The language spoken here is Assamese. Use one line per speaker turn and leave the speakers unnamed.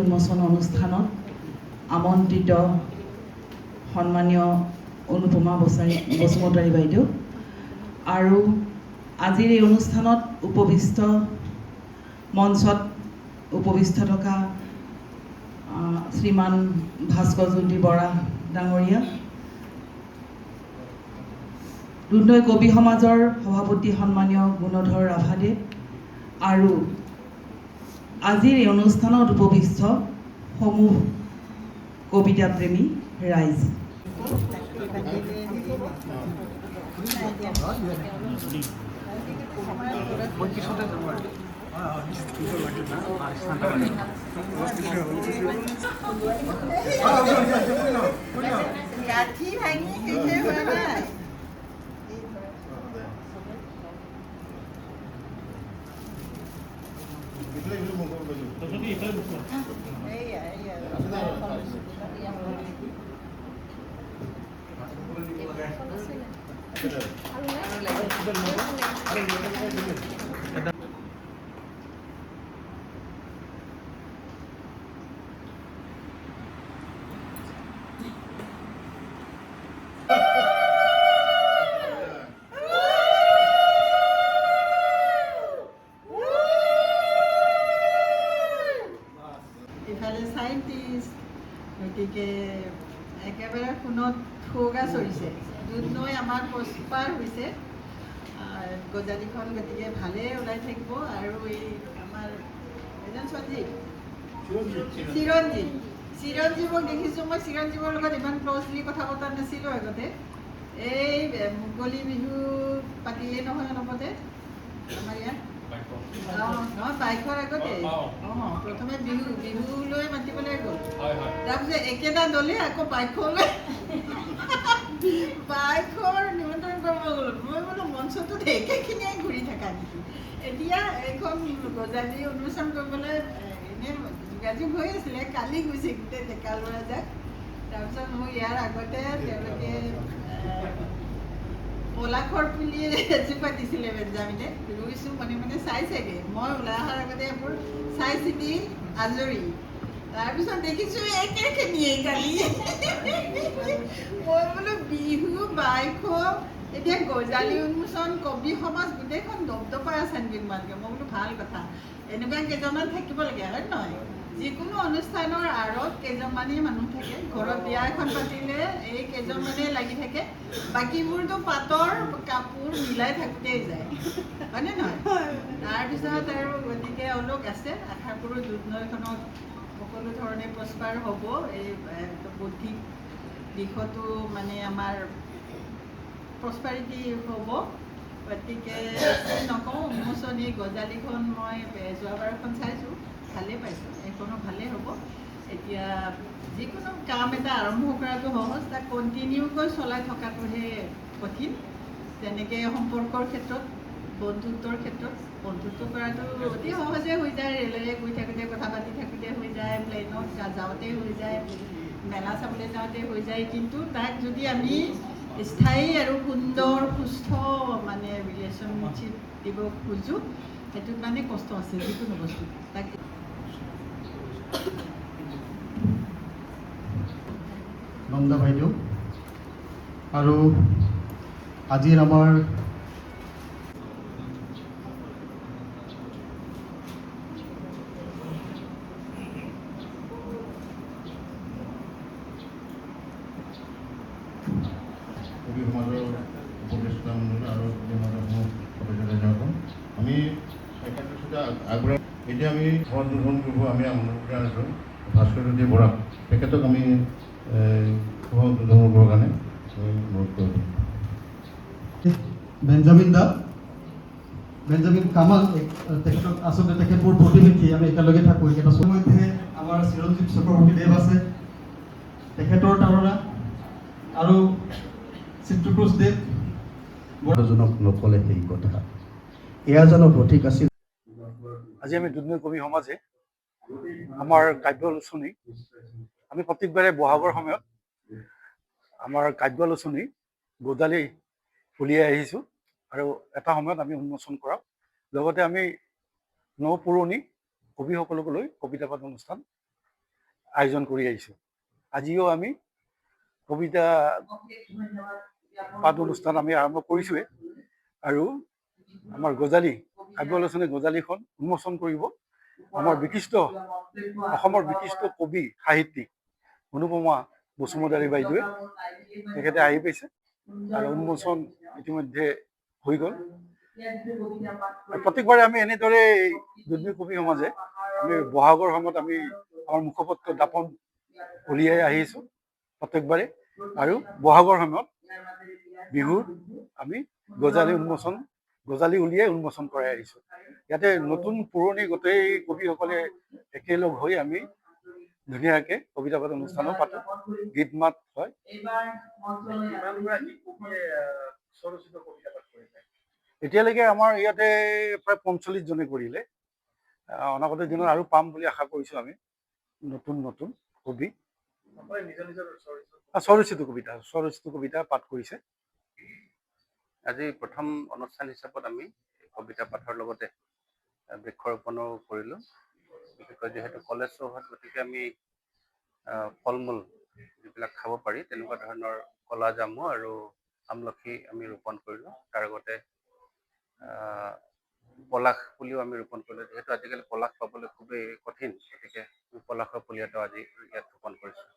উন্মোচন অনুষ্ঠানত আমন্ত্ৰিত সন্মানীয় অনুপমা বসুমতাৰী বাইদেউ আৰু আজিৰ এই অনুষ্ঠানত মঞ্চত উপবিষ্ট থকা শ্ৰীমান ভাস্কৰজ্যোতি বৰা ডাঙৰীয়া, দুধনৈ কবি সমাজৰ সভাপতি সন্মানীয় গুণধৰ ৰাভাদেৱ আৰু আজিৰ এই অনুষ্ঠানত উপবিষ্ট সমূহ কবিতা প্ৰেমী ৰাইজ।
ইফালে সাইন্টিষ্ট, গতিকে একেবাৰে ফোনত ঠৌগা চলিছে। দুধনৈ আমাৰ প্ৰস্পাৰ হৈছে গজালিখন, গতিকে ভালেই ওলাই থাকিব। আৰু এই আমাৰ এজন চিৰঞ্জীৱক দেখিছোঁ। মই চিৰঞ্জীৱৰ লগত ইমান ক্ল'জলি কথা পতা নাছিলোঁ আগতে। এই মুকলি বিহু পাতিলেই নহয় অলপতে আমাৰ ইয়াত। নহয়, বাইকৰ আগতে প্ৰথমে বিহুলৈ মাতিবলৈ গ'ল, তাৰপিছত একেটা দলে আকৌ বাইকৰ নিমন্ত্ৰণ কৰিব গ'লো। মই বোলো মঞ্চটোত একেখিনিয়ে ঘূৰি থাকা নেকি। এতিয়া এইখন গজালি অনুষ্ঠান কৰিবলৈ এনেই যোগাযোগ হৈ আছিলে, কালি গৈছে গোটেই ডেকা ল'ৰাজাক। তাৰপিছত মোৰ ইয়াৰ আগতে তেওঁলোকে পলাশৰ পুলি এজোপা দিছিলে বেঞ্জামিনে, ৰুইছোঁ মানে চাইছেগৈ। মই ওলাই অহাৰ আগতে এইবোৰ চাই চিতি আজৰি। তাৰপিছত দেখিছোঁ একেখিনিয়ে কালি। মই বোলো বিহু বাইক এতিয়া গজালি উন্মোচন কবি সমাজ গোটেইখন দপদপাই আছে নিৰ্মাণকে। মই বোলো ভাল কথা, এনেকুৱা কেইজনমান থাকিব লাগে, হয় নহয়? যিকোনো অনুষ্ঠানৰ আঁৰত কেইজনমানেই মানুহ থাকে। ঘৰত বিয়া এখন পাতিলে এই কেইজনমানেই লাগি থাকে, বাকীবোৰতো পাতৰ কাপোৰ মিলাই থাকোঁতেই যায়, হয়নে নহয়? তাৰপিছত আৰু গতিকে অলপ আছে। আশা কৰোঁ দুধনৈখনত সকলো ধৰণে প্ৰস্পাৰ হ'ব। এই বৌদ্ধিক দিশতো মানে আমাৰ প্ৰস্পাৰিটি হ'ব। গতিকে নকওঁ, উন্মোচনী গজালিখন মই যোৱাবাৰখন চাইছোঁ, ভালেই পাইছোঁ। এইখনো ভালেই হ'ব। এতিয়া যিকোনো কাম এটা আৰম্ভ কৰাটো সহজ, তাক কণ্টিনিউকৈ চলাই থকাটোহে কঠিন। তেনেকৈ সম্পৰ্কৰ ক্ষেত্ৰত, বন্ধুত্বৰ ক্ষেত্ৰত বন্ধুত্ব কৰাটো অতি সহজে হৈ যায়। ৰেলেৰে গৈ থাকোঁতে, কথা পাতি থাকোঁতে হৈ যায়, প্লেনত যাওঁতে হৈ যায়, মেলা চাবলৈ যাওঁতে হৈ যায়। কিন্তু তাক যদি আমি স্থায়ী আৰু সুন্দৰ সুস্থ মানে ৰিলেশ্যনশ্বিপ দিব খোজোঁ, সেইটোত মানে কষ্ট আছে যিকোনো বস্তু। তাক
নন্দা বাইদেউ আৰু আজিৰ আমাৰ কবি সমাজৰ উপদেষ্টা মণ্ডল আৰু কবি সমাজৰ আমি আগবঢ়াই এতিয়া আমি দুজন আমি আমন্ত্ৰণ আছোঁ ভাস্কৰজ্যোতি বৰাক, তেখেতক আমি উদ্বোধন কাৰণে অনুৰোধ কৰোঁ। বেঞ্জামিন কামাল, তেখেতক আচলতে তেখেতবোৰ প্ৰতিনিধি, আমি একেলগে থাকোঁ। একেটা মধ্যে আমাৰ চিৰঞ্জীৱ চক্ৰৱৰ্তী দেৱ আছে, তেখেতৰ তাৰণা আৰু চিত্ৰপ্ৰজ দেৱ বৰজনক নকলে সেই কথা এয়া জানো সঠিক আছিল।
আজি আমি দুধনৈ কবি সমাজে আমাৰ কাব্য আলোচনী, আমি প্ৰত্যেকবাৰে বহাগৰ সময়ত আমাৰ কাব্য আলোচনী গজালি উলিয়াই আহিছোঁ আৰু এটা সময়ত আমি উন্মোচন কৰাওঁ। লগতে আমি নপুৰণি কবিসকলক লৈ কবিতা পাঠ অনুষ্ঠান আয়োজন কৰি আহিছোঁ। আজিও আমি কবিতা পাঠ অনুষ্ঠান আমি আৰম্ভ কৰিছোঁৱে আৰু আমাৰ গজালি কাব্য আলোচনী গজালিখন উন্মোচন কৰিব আমাৰ অসমৰ বিশিষ্ট কবি সাহিত্যিক অনুপমা বসুমতাৰী বাইদেৱে। তেখেতে আহি পাইছে আৰু উন্মোচন ইতিমধ্যে হৈ গ'ল। প্ৰত্যেকবাৰে আমি এনেদৰে দুধনৈ কবি সমাজে আমি বহাগৰ সময়ত আমি আমাৰ মুখপত্ৰ দাপোন উলিয়াই আহিছোঁ প্ৰত্যেকবাৰে, আৰু বহাগৰ সময়ত বিহুৰ আমি গজালি উলিয়াই উন্মোচন কৰাই আহিছোঁ। ইয়াতে নতুন পুৰণি গোটেই কবিসকলে একেলগ হৈ আমি ধুনীয়াকৈ কবিতা পাঠ অনুষ্ঠানো পাতোঁ, গীত মাত হয়। এতিয়ালৈকে আমাৰ ইয়াতে প্ৰায় ৪৫ জনে কৰিলে। অনাগত দিনত আৰু পাম বুলি আশা কৰিছোঁ আমি নতুন কবি। স্বৰচিত কবিতা পাঠ কৰিছে।
আজি প্ৰথম অনুষ্ঠান হিচাপত আমি কবিতা পাঠৰ লগতে বৃক্ষৰোপণো কৰিলোঁ। বিশেষকৈ যিহেতু কলেজ চৌহদ, গতিকে আমি ফল মূল যিবিলাক খাব পাৰি তেনেকুৱা ধৰণৰ কলা জামু আৰু আমলখি আমি ৰোপণ কৰিলোঁ। তাৰ আগতে পলাশ পুলিও আমি ৰোপণ কৰিলোঁ। যিহেতু আজিকালি পলাশ পাবলৈ খুবেই কঠিন, গতিকে পলাশৰ পুলি এটাও আজি ইয়াত ৰোপণ কৰিছোঁ।